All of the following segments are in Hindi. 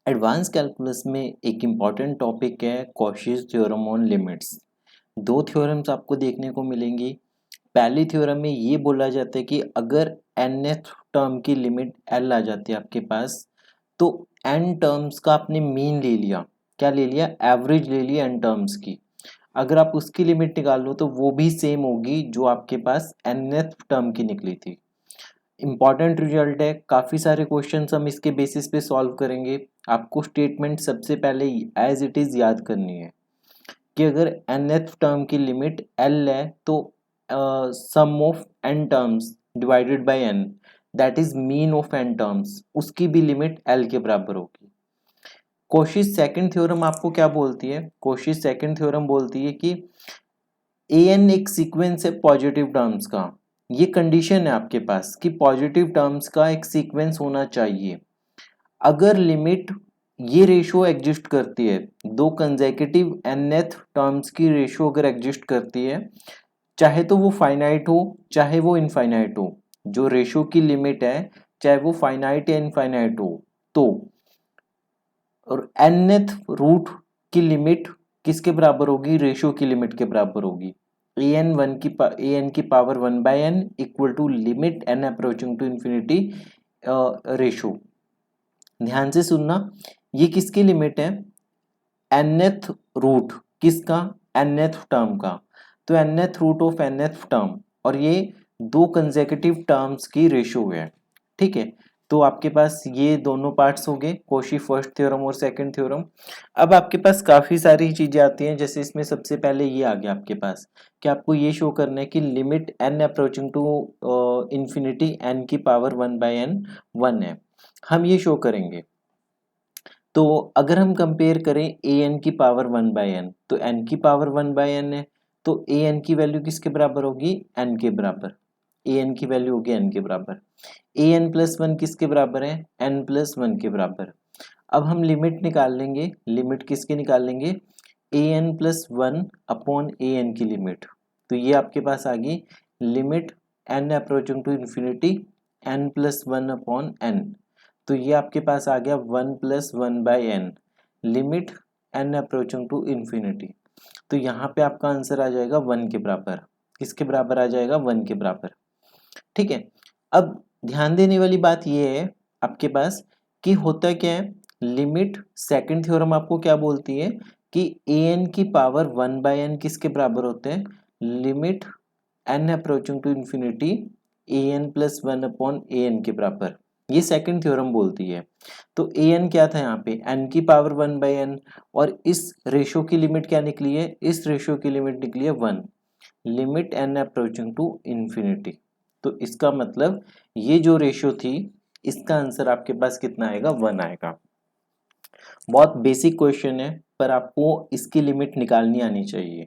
एडवांस कैलकुलस में एक इम्पॉर्टेंट टॉपिक है कॉशीज थ्योरम ऑन लिमिट्स। दो थ्योरम्स आपको देखने को मिलेंगी। पहली थ्योरम में ये बोला जाता है कि अगर nth टर्म की लिमिट l आ जाती है आपके पास, तो n टर्म्स का आपने मीन ले लिया। क्या ले लिया? एवरेज ले लिया n टर्म्स की। अगर आप उसकी लिमिट निकाल लो तो वो भी सेम होगी जो आपके पास nth टर्म की निकली थी। इम्पॉर्टेंट रिजल्ट है, काफ़ी सारे क्वेश्चंस हम इसके बेसिस पे सॉल्व करेंगे। आपको स्टेटमेंट सबसे पहले एज इट इज़ याद करनी है कि अगर nth टर्म की लिमिट l है तो sum of n terms divided by n, that is mean of n terms, उसकी भी लिमिट l के बराबर होगी। कोशिश सेकंड थ्योरम आपको क्या बोलती है? कोशिश सेकंड थ्योरम बोलती है कि an एक सीक्वेंस है पॉजिटिव टर्म्स का। ये कंडीशन है आपके पास कि पॉजिटिव टर्म्स का एक सीक्वेंस होना चाहिए। अगर लिमिट ये रेशियो एग्जिस्ट करती है, दो कंसेक्यूटिव nth टर्म्स की रेशियो अगर एग्जिस्ट करती है, चाहे तो वो फाइनाइट हो चाहे वो इनफाइनाइट हो, जो रेशियो की लिमिट है चाहे वो फाइनाइट या इनफाइनाइट हो, तो और nth रूट की लिमिट किसके बराबर होगी? रेशियो की लिमिट के बराबर होगी। an की power 1/n equal to limit n approaching to infinity ratio. ध्यान से सुनना, ये किसकी लिमिट है? nth रूट किसका? nth टर्म का। तो nth root of nth term और ये दो कंसेक्यूटिव टर्म्स की रेशियो है। ठीक है, तो आपके पास ये दोनों पार्ट्स हो गए, कॉशी फर्स्ट थ्योरम और सेकंड थ्योरम। अब आपके पास काफी सारी चीजें आती हैं, जैसे इसमें सबसे पहले ये आ गया आपके पास कि आपको ये शो करना है कि limit n approaching to infinity n की पावर 1/n 1 है। हम ये शो करेंगे। तो अगर हम कंपेयर करें ए एन की पावर 1/n, तो n की पावर 1/n है, तो ए एन की वैल्यू किसके बराबर होगी? n के बराबर। ए एन की वैल्यू होगी n के बराबर। ए एन प्लस वन किसके बराबर है? n प्लस वन के बराबर। अब हम लिमिट निकाल लेंगे। लिमिट किसके निकाल लेंगे? A n plus one upon a N की लिमिट। तो ये आपके पास आ गई limit n approaching to infinity n plus one upon n। तो ये आपके पास आ गया 1 plus 1/n limit n approaching to infinity. तो यहाँ पे आपका आंसर आ जाएगा 1 के बराबर। किसके बराबर आ जाएगा? 1 के बराबर। ठीक है, अब ध्यान देने वाली बात ये है आपके पास कि होता क्या है, लिमिट सेकंड थ्योरम आपको क्या बोलती है कि ए एन की पावर 1/n किसके बराबर होते हैं? Limit n approaching to infinity A n plus one upon a n के बराबर। ये सेकंड थ्योरम बोलती है। तो ए एन क्या था यहाँ पे? n की पावर 1/n, और इस रेशियो की लिमिट क्या निकली है? इस रेशियो की लिमिट निकली है 1, limit n approaching to infinity. तो इसका मतलब ये जो रेशियो थी, इसका आंसर आपके पास कितना आएगा? 1 आएगा। बहुत बेसिक क्वेश्चन है, पर आपको इसकी लिमिट निकालनी आनी चाहिए।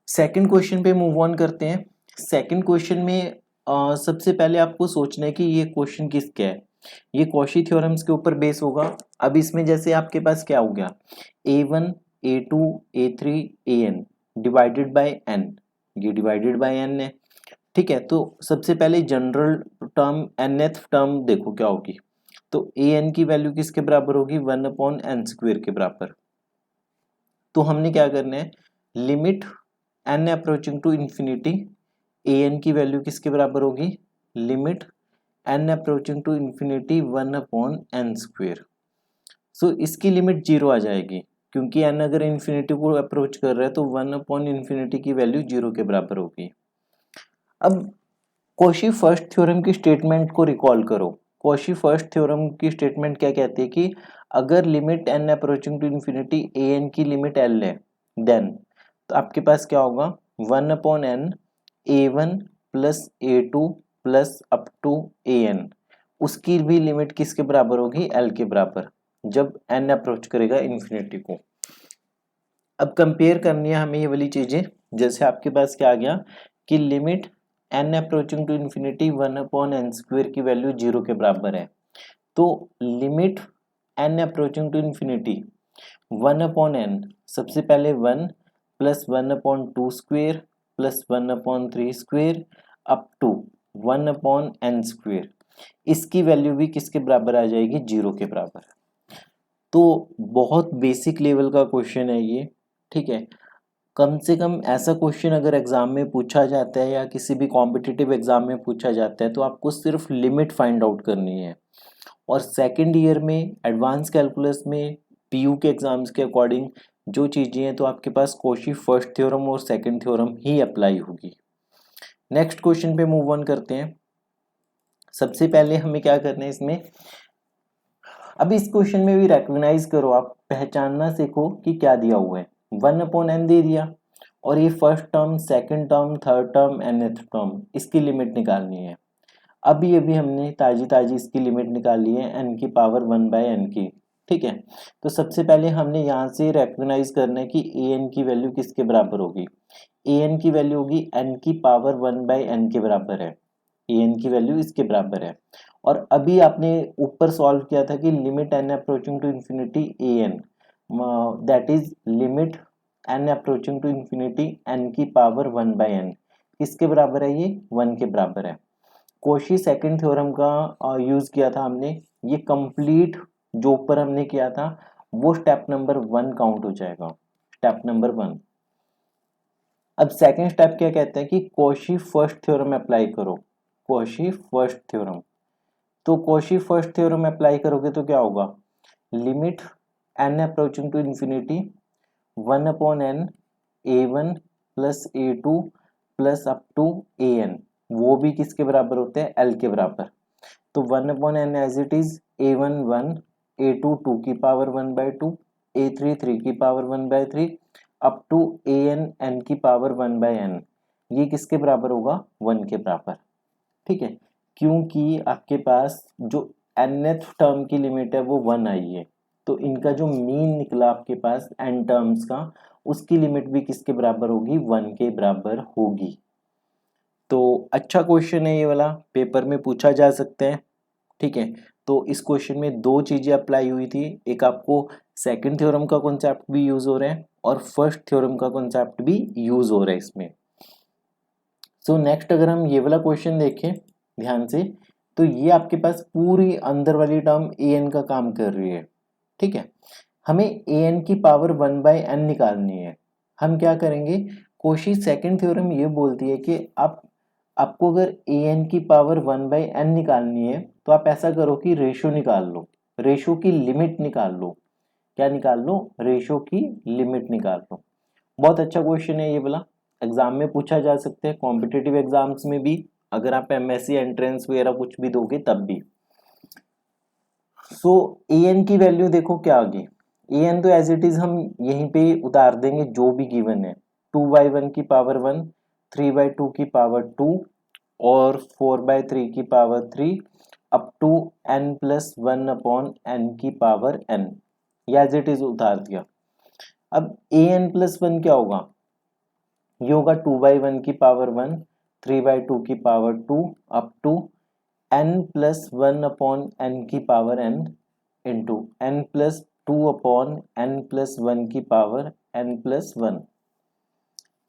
सेकंड क्वेश्चन पे मूव ऑन करते हैं। सेकंड क्वेश्चन में सबसे पहले आपको सोचना है कि ये क्वेश्चन किसका है। ये कॉशी थ्योरम्स के ऊपर बेस होगा। अब इसमें जैसे आपके पास क्या हो गया, a1 a2 a3 an divided by n, ये डिवाइडेड बाय n है। ठीक है, तो सबसे पहले जनरल टर्म nth टर्म देखो क्या होगी। तो an की वैल्यू किसके बराबर होगी? 1 अपॉन n स्क्वेयर के बराबर। तो हमने क्या करना है, limit n approaching to infinity A N की वैल्यू किसके बराबर होगी? Limit n approaching to infinity 1 upon n square. So इसकी लिमिट 0 आ जाएगी, क्योंकि n अगर इंफिनिटी को अप्रोच कर रहा है तो 1 अपॉन इंफिनिटी की वैल्यू 0 के बराबर होगी। अब कॉशी फर्स्ट थ्योरम की स्टेटमेंट को रिकॉल करो। कॉशी फर्स्ट थ्योरम की स्टेटमेंट क्या कहती है कि अगर limit n approaching to infinity A N की लिमिट l है, देन तो आपके पास क्या होगा? 1 upon n a1 plus a2 plus up to an, उसकी भी लिमिट किसके बराबर होगी? l के बराबर, जब n अप्रोच करेगा इंफिनिटी को। अब कंपेयर करनी है हमें ये वाली चीजें। जैसे आपके पास क्या आ गया कि limit n approaching to infinity 1 upon n square की वैल्यू 0 के बराबर है। तो limit n approaching to infinity 1 upon n, सबसे पहले 1 plus 1 upon 2 square plus 1 upon 3 square up to 1 upon n square, इसकी वैल्यू भी किसके बराबर आ जाएगी? 0 के बराबर। तो बहुत बेसिक लेवल का क्वेश्चन है ये, ठीक है। कम से कम ऐसा क्वेश्चन अगर एग्जाम में पूछा जाता है या किसी भी कॉम्पिटिटिव एग्जाम में पूछा जाता है तो आपको सिर्फ लिमिट फाइंड आउट करनी है। और सेकेंड ईयर में एडवांस कैलकुलस में पीयू के एग्जाम्स के अकॉर्डिंग जो चीज़ें हैं तो आपके पास कॉची फर्स्ट थ्योरम और सेकंड थ्योरम ही अप्लाई होगी। नेक्स्ट क्वेश्चन पे मूव ऑन करते हैं। सबसे पहले हमें क्या करना है इसमें, अभी इस क्वेश्चन में भी रिकॉग्नाइज करो, आप पहचानना सीखो कि क्या दिया हुआ है। 1/n दे दिया और ये first term, second term, third term, nth term, इसकी लिमिट निकालनी है। अभी हमने ताजी ताजी इसकी लिमिट निकाली है n की पावर 1/n की, ठीक है। तो सबसे पहले हमने यहाँ से रिकॉग्नाइज करना है कि an की वैल्यू किसके बराबर होगी। an की वैल्यू होगी n की पावर 1/n के बराबर है, an की वैल्यू इसके बराबर है। और अभी आपने ऊपर सॉल्व किया था कि limit n approaching to infinity an, that is limit n approaching to infinity n की पावर 1/n किसके बराबर है, ये 1 के बराबर है। कोशी सेकंड थ्योरम का यूज किया था हमने, ये कंप्लीट जो ऊपर हमने किया था वो स्टेप नंबर 1 काउंट हो जाएगा, स्टेप नंबर 1। अब सेकंड स्टेप क्या कहते हैं कि कोशी फर्स्ट थ्योरम अप्लाई करो, कोशी फर्स्ट थ्योरम। तो कोशी फर्स्ट थ्योरम अप्लाई करोगे तो क्या होगा, limit n approaching to infinity 1/n a1 plus a2 plus up to an, वो भी किसके बराबर होते हैं, l के बराबर। तो 1/n as it is a1 1, a2 2 की पावर 1/2, a3 3 की power 1/3 up to an n की पावर 1/n, ये किसके बराबर होगा, 1 के बराबर, ठीक है। क्योंकि आपके पास जो nth टर्म की लिमिट है वो 1 आई है, तो इनका जो मीन निकला आपके पास n टर्म्स का, उसकी लिमिट भी किसके बराबर होगी, 1 के बराबर होगी। तो अच्छा क्वेश्चन है ये वाला, पेपर में पूछा जा सकता है, ठीक है। तो इस क्वेश्चन में दो चीजें अप्लाई हुई थी, एक आपको सेकंड थ्योरम का कॉन्सेप्ट भी यूज हो रहा है और फर्स्ट थ्योरम का कॉन्सेप्ट भी यूज हो रहा है इसमें। सो नेक्स्ट अगर हम ये वाला क्वेश्चन देखें ध्यान से, तो ये आपके पास पूरी अंदर वाली टर्म an का काम कर रही है, ठीक है। हमें an की पावर 1/n निकालनी है। हम क्या करेंगे, कोशी सेकंड थ्योरम ये बोलती है कि आपको अगर an की पावर 1/n निकालनी है तो आप ऐसा करो कि रेशो निकाल लो, रेशो की लिमिट निकाल लो। क्या निकाल लो, रेशो की लिमिट निकाल लो। बहुत अच्छा क्वेश्चन है ये वाला, एग्जाम में पूछा जा सकता है, कॉम्पिटिटिव एग्जाम्स में भी, अगर आप एमएससी एंट्रेंस वगैरह कुछ भी दोगे तब भी। सो an की वैल्यू देखो क्या आ गई, an तो एज इट इज हम यहीं पे उतार देंगे जो भी गिवन है, 2/1 की पावर 1, 3/2 की पावर 2 और 4/3 की पावर 3 अप टू n+1/n की पावर n, ये एज इट इज उतार दिया। अब an+1 क्या होगा, ये होगा 2/1 की पावर 1, 3/2 की पावर 2 अप टू n+1/n की पावर n इंटू n+2/n+1 की पावर n+1,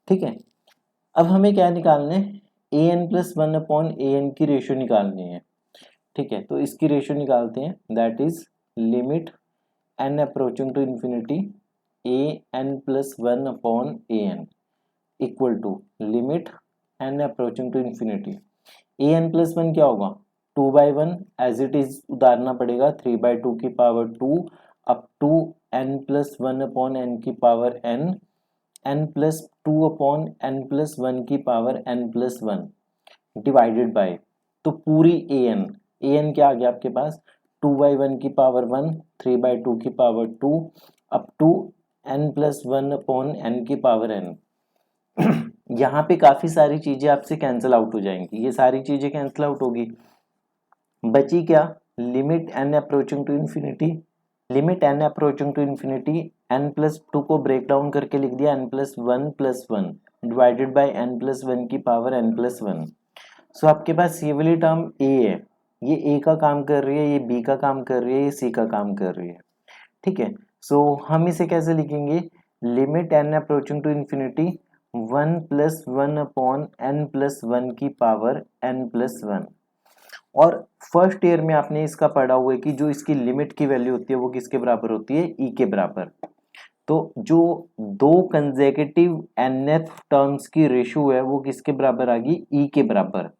ठीक है। अब हमें क्या निकालना है, an+1/an की रेशियो निकालनी है, ठीक है। तो इसकी रेशियो निकालते हैं, that is limit n approaching to infinity an+1/an equal to limit n approaching to infinity an+1 क्या होगा, 2/1 एज इट इज उतारना पड़ेगा, 3/2 की पावर 2 अप टू n+1/n की पावर n, n+2/n+1 की पावर n+1 डिवाइडेड बाय, तो पूरी an क्या आ गया आपके पास, 2/1 की पावर 1, 3/2 की पावर 2 अप टू n+1/n की पावर n। यहाँ पे काफी सारी चीजें आपसे कैंसिल आउट हो जाएंगी, ये सारी चीजें कैंसिल आउट होगी, बची क्या, limit n approaching to infinity, limit n approaching to infinity n+2 को ब्रेक डाउन करके लिख दिया n+1+1 डिवाइडेड बाय n+1 की पावर n+1। सो आपके पास ये वाली टर्म a है, ये a का काम कर रही है, ये b का काम कर रही है, ये c का काम कर रही है, ठीक है। सो हम इसे कैसे लिखेंगे, limit n approaching to infinity 1+1/n+1 की पावर n+1, और फर्स्ट ईयर में आपने इसका पढ़ा हुआ है कि जो इसकी लिमिट की वैल्यू होती है वो किसके बराबर होती है, ई के बराबर। तो जो दो कंसेक्यूटिव nth टर्म्स की रेशियो है वो किसके बराबर आ गई, ई के बराबर।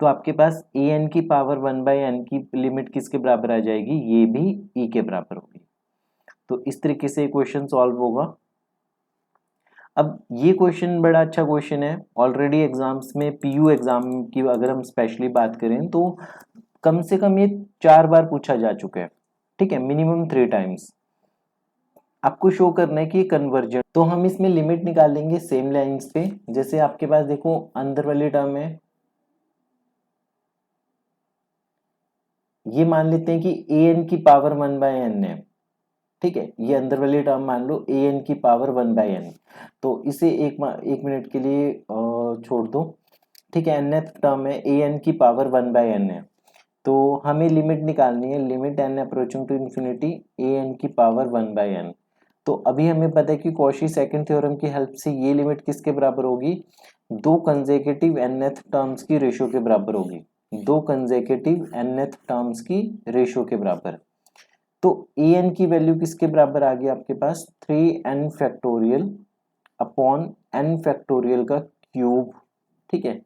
तो आपके पास ए एन की पावर 1/n की लिमिट किसके बराबर आ जाएगी, ये भी ई के बराबर होगी। तो इस तरीके से क्वेश्चन सॉल्व होगा। अब ये क्वेश्चन बड़ा अच्छा क्वेश्चन है, ऑलरेडी एग्जाम्स में पीयू एग्जाम की अगर हम स्पेशली बात करें तो कम से कम ये 4 बार पूछा जा चुका है, ठीक है, मिनिमम 3 टाइम्स। आपको शो करना है कि कन्वर्जन, तो हम इसमें लिमिट निकालेंगे सेम लाइंस पे। जैसे आपके पास देखो अंदर वाली टर्म है, ये मान लेते हैं कि ए एन की पावर 1/n है, ठीक है, ये अंदर वाली टर्म मान लो ए एन की पावर 1/n। तो इसे एक मिनट के लिए छोड़ दो, ठीक है, nth टर्म है ए एन की पावर 1/n है। तो हमें लिमिट निकालनी है, limit n approaching to infinity a N की पावर 1/n। तो अभी हमें पता है कि कॉशी सेकंड थ्योरम की हेल्प से ये लिमिट किसके बराबर होगी, दो कंसेक्यूटिव nth टर्म्स की रेशियो के बराबर होगी, दो कंसेक्यूटिव nth टर्म्स की रेशियो के बराबर। तो ए एन की वैल्यू किसके बराबर आ गई आपके पास, 3n factorial upon n factorial का क्यूब, ठीक है।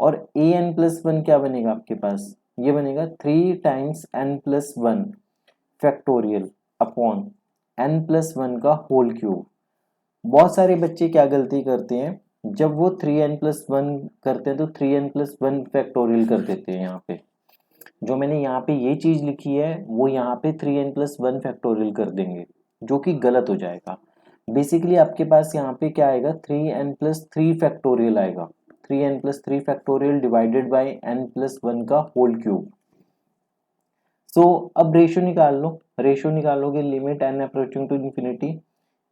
और ए एन प्लस वन क्या बनेगा आपके पास, ये बनेगा 3 times n plus one factorial upon n plus one का होल क्यूब। बहुत सारे बच्चे क्या गलती करते हैं, जब वो 3n+1 करते हैं तो 3n+1 फैक्टोरियल कर देते हैं। यहाँ पे जो मैंने यहाँ पे ये चीज लिखी है वो यहाँ पे 3n+1 फैक्टोरियल कर देंगे, जो कि गलत हो जाएगा। बेसिकली आपके पास यहाँ पे क्या आएगा, 3n+3 फैक्टोरियल आएगा, 3n+3 factorial divided by n+1 का होल क्यूब। सो अब रेशियो निकाल लो, रेशियो निकालोगे limit n approaching to infinity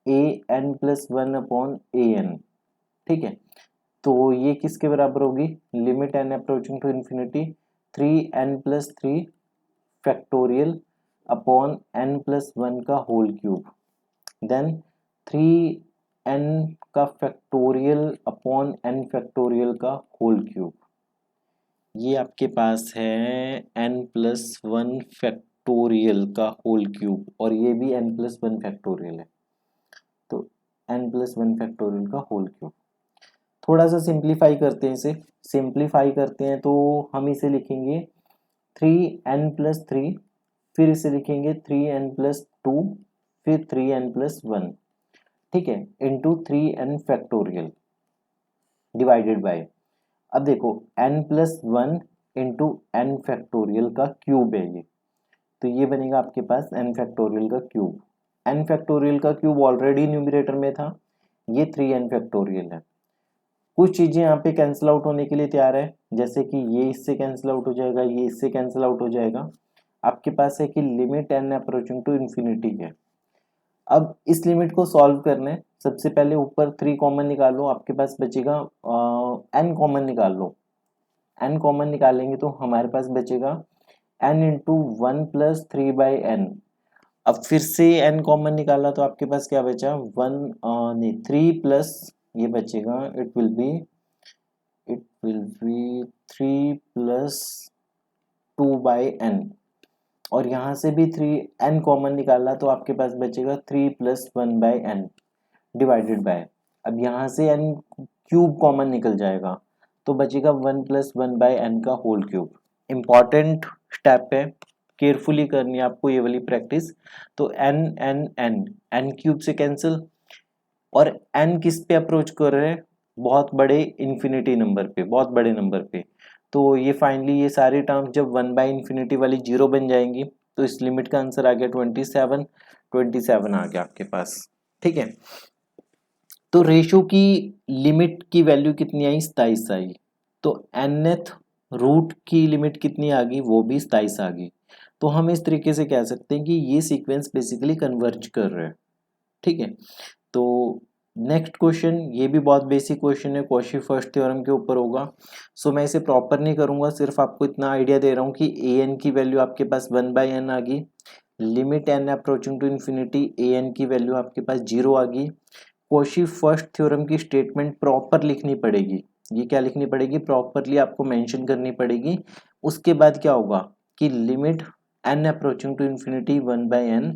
a n plus one upon a n, ठीक है। तो ये किसके बराबर होगी, limit n approaching to infinity 3n+3 factorial upon n+1 का होल क्यूब, देन 3n का फैक्टोरियल अपॉन n फैक्टोरियल का होल क्यूब। ये आपके पास है n+1 फैक्टोरियल का होल क्यूब और ये भी n+1 फैक्टोरियल है, तो n+1 फैक्टोरियल का होल क्यूब। थोड़ा सा सिंप्लीफाई करते हैं, इसे सिंप्लीफाई करते हैं तो हम इसे लिखेंगे 3n+3, फिर इसे लिखेंगे 3n+2, फिर 3n+1, ठीक है, into 3n factorial divided by, अब देखो n+1 इंटू n फैक्टोरियल का क्यूब है ये, तो ये बनेगा आपके पास n फैक्टोरियल का क्यूब। n फैक्टोरियल का क्यूब ऑलरेडी न्यूमरेटर में था, ये 3n फैक्टोरियल है। कुछ चीजें यहाँ पे कैंसिल आउट होने के लिए तैयार है, जैसे कि ये इससे कैंसिल आउट हो जाएगा, ये इससे कैंसिल आउट हो जाएगा। आपके पास है कि limit n approaching to infinity है। अब इस लिमिट को सॉल्व करना है, सबसे पहले ऊपर 3 कॉमन निकालो, आपके पास बचेगा n कॉमन निकाल लो, n कॉमन निकालेंगे तो हमारे पास बचेगा n इंटू 1+3/n। अब फिर से n कॉमन निकाला तो आपके पास क्या बचा, 3 प्लस ये बचेगा, इट विल बी 3+2/n, और यहाँ से भी 3n कॉमन निकाला तो आपके पास बचेगा 3+1/n डिवाइडेड बाय, अब यहाँ से n क्यूब कॉमन निकल जाएगा तो बचेगा 1+1/n का होल क्यूब। इम्पॉर्टेंट स्टेप है, केयरफुली करनी है आपको ये वाली प्रैक्टिस। तो n क्यूब से कैंसिल, और n किस पे अप्रोच कर रहे हैं, बहुत बड़े इन्फिनिटी नंबर पे, बहुत बड़े नंबर पे। तो ये फाइनली ये सारी टर्म्स जब 1/∞ वाली 0 बन जाएंगी तो इस लिमिट का आंसर आ गया 27 आ गया आपके पास, ठीक है। तो रेशियो की लिमिट की वैल्यू कितनी आई, 27 आई। तो nth रूट की लिमिट कितनी आ गई, वो भी 27 आ गई। तो हम इस तरीके से कह सकते हैं कि ये सीक्वेंस बेसिकली कन्वर्ज कर रहे हैं, ठीक है। तो नेक्स्ट क्वेश्चन, ये भी बहुत बेसिक क्वेश्चन है, कॉशी फर्स्ट थ्योरम के ऊपर होगा। सो मैं इसे प्रॉपर नहीं करूंगा, सिर्फ आपको इतना आइडिया दे रहा हूँ कि ए एन की वैल्यू आपके पास 1/n आ गई, limit n approaching to infinity a N की वैल्यू आपके पास 0 आ गई। कॉशी फर्स्ट थ्योरम की स्टेटमेंट प्रॉपर लिखनी पड़ेगी, ये क्या लिखनी पड़ेगी, प्रॉपरली आपको मेंशन करनी पड़ेगी उसके बाद क्या होगा कि limit n approaching to infinity 1/n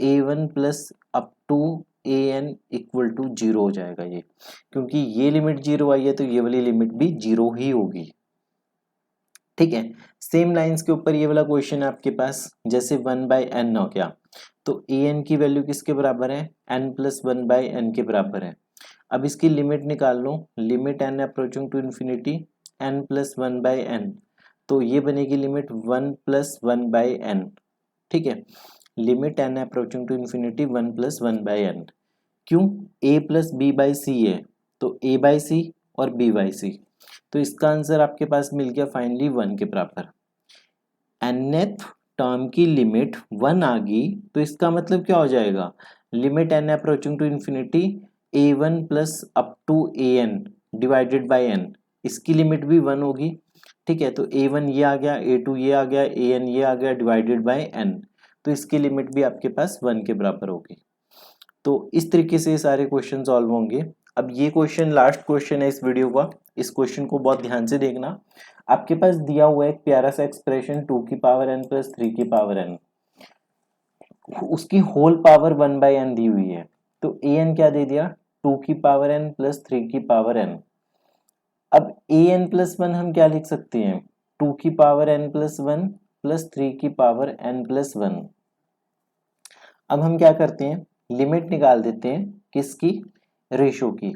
a1 plus up to an equal to 0 हो जाएगा ये, क्योंकि ये लिमिट 0 आई है तो ये वाली लिमिट भी 0 ही होगी। ठीक है, सेम लाइंस के ऊपर ये वाला क्वेश्चन है आपके पास, जैसे 1/n हो गया तो an की वैल्यू किसके बराबर है, n प्लस 1/n के बराबर है। अब इसकी लिमिट निकाल लो, limit n approaching to infinity n plus 1/n, तो ये बनेगी लिमिट 1 प्लस 1/n। ठीक है, limit n approaching to infinity 1 plus 1/n। क्यों, a plus b by c है तो a बाई सी और b बाई सी, तो इसका आंसर आपके पास मिल गया फाइनली 1 के बराबर। nth टर्म की लिमिट 1 आ गई तो इसका मतलब क्या हो जाएगा, limit n approaching to infinity a1 plus up to an divided by n, इसकी लिमिट भी 1 होगी। ठीक है, तो a1 ये आ गया, a2 ये आ गया, an ये आ गया डिवाइडेड बाई n, तो इसकी लिमिट भी आपके पास 1 के बराबर होगी। तो इस तरीके से सारे क्वेश्चन सॉल्व होंगे। अब ये क्वेश्चन लास्ट क्वेश्चन है इस वीडियो का, इस क्वेश्चन को बहुत ध्यान से देखना। आपके पास दिया हुआ है एक प्यारा सा एक्सप्रेशन 2 की पावर n प्लस 3 की पावर n, उसकी होल पावर 1/n दी हुई है, तो an क्या दे दिया, 2 की पावर n प्लस 3 की पावर n। अब an प्लस 1 हम क्या लिख सकते हैं, 2 की पावर n प्लस 1 प्लस 3 की पावर n प्लस 1। अब हम क्या करते हैं, लिमिट निकाल देते हैं किसकी, रेशो की,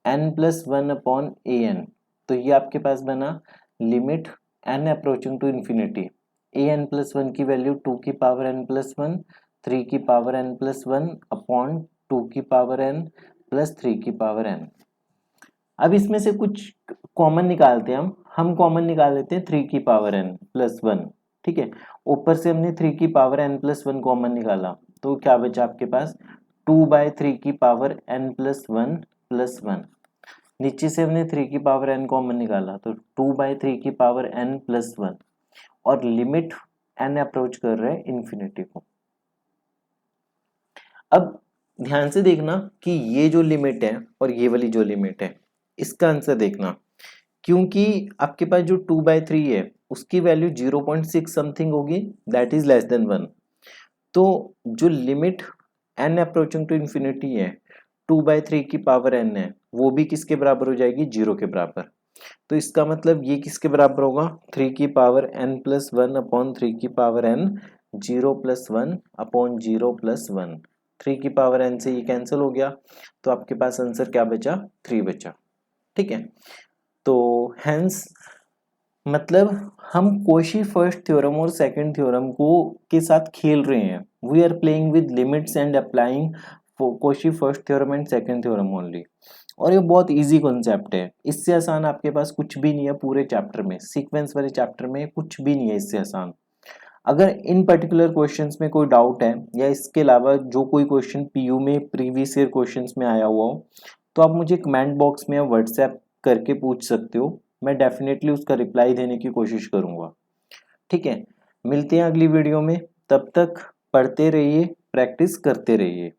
n प्लस 1 अपॉन an, तो ये आपके पास बना limit n approaching to infinity an plus 1 की वैल्यू 2 की पावर n प्लस 1, 3 की पावर n प्लस 1 अपॉन 2 की पावर n प्लस 3 की पावर n। अब इसमें से कुछ कॉमन निकालते हैं हम कॉमन निकाल लेते हैं 3 की पावर n प्लस 1। ठीक है, ऊपर से हमने 3 की पावर n प्लस 1 कॉमन निकाला तो क्या बचा आपके पास, 2/3 की पावर n प्लस 1 प्लस 1। नीचे से हमने 3 की पावर n कॉमन निकाला तो 2/3 की पावर n प्लस 1, और लिमिट n अप्रोच कर रहे हैं इन्फिनिटी को। अब ध्यान से देखना कि ये जो लिमिट है और ये वाली जो लिमिट है, इसका आंसर देखना, क्योंकि आपके पास जो 2/3 है उसकी वैल्यू 0.6 समथिंग होगी, दैट इज लेस देन 1। तो जो limit n approaching to infinity है 2/3 की पावर n है, वो भी किसके बराबर हो जाएगी, 0 के बराबर। तो इसका मतलब ये किसके बराबर होगा, 3 की पावर n प्लस 1 अपॉन 3 की power n, 0 plus 1 upon 0 plus 1, 3 की पावर n से ये कैंसिल हो गया, तो आपके पास आंसर क्या बचा, 3 बचा। ठीक है, तो हेंस मतलब हम कोशी फर्स्ट थ्योरम और सेकंड थ्योरम को के साथ खेल रहे हैं, we are playing with limits and applying Cauchy first theorem and second theorem only. और ये बहुत इजी कॉन्सेप्ट है, इससे आसान आपके पास कुछ भी नहीं है पूरे चैप्टर में, सीक्वेंस वाले चैप्टर में कुछ भी नहीं है इससे आसान। अगर इन पर्टिकुलर क्वेश्चंस में कोई डाउट है या इसके अलावा जो कोई क्वेश्चन पीयू में प्रीवियस ईयर क्वेश्चंस में आया हुआ हो, तो आप मुझे कमेंट बॉक्स में व्हाट्सएप करके पूछ सकते हो, मैं डेफिनेटली उसका रिप्लाई देने की कोशिश करूंगा। ठीक है, मिलते हैं अगली वीडियो में, तब तक पढ़ते रहिए, प्रैक्टिस करते रहिए।